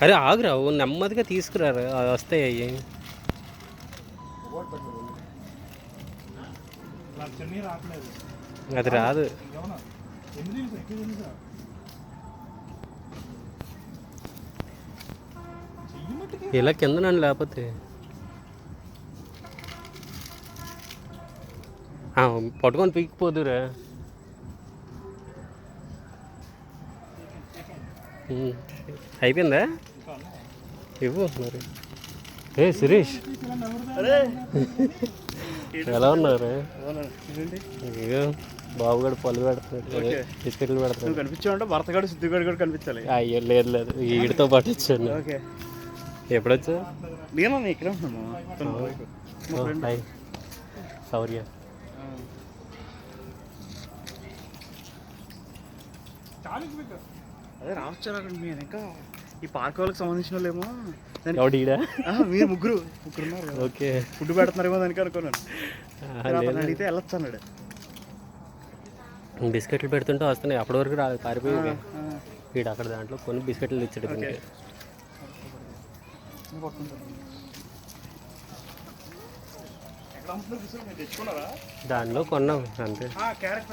అరే ఆగురా నెమ్మదిగా తీసుకురారు వస్తాయి అయ్యి. అది రాదు. ఇలా కింద నన్ను లేకపోతే పట్టుకొని పీకిపోదురా. అయిపోయిందా? ఇవ్వు మరి. ఏ సురేష్ ఎలా ఉన్నారు? ఇగో బాబు గడు పళ్ళు పెడుతున్నాడు, బిస్కెట్లు పెడుతున్నాడు. కనిపించామంటే భర్తగాడు సిద్ధిగాడు కూడా కనిపించాలి. అయ్యో లేదు లేదు, వీడితో పాటు వచ్చాను. ఎప్పుడొచ్చా? నేను ఇక్కడ సౌర్య. అదే రావచ్చు అక్కడ మీరు ఇంకా ఈ పార్క్ వాళ్ళకి సంబంధించిన వాళ్ళేమో. ఎవడీడా? మీరు ముగ్గురున్నారు. ఓకే, ఫుడ్ పెడుతున్నారేమో దానికి అనుకున్నాను. అడిగితే వెళ్ళొచ్చు అన్నాడు. బిస్కెట్లు పెడుతుంటే వస్తున్నాయి, అప్పటి వరకు రాదు, పారిపోయి వీడు అక్కడ దాంట్లో కొన్ని బిస్కెట్లు తెచ్చాడు. దానిలో కొన్నాం అంతే.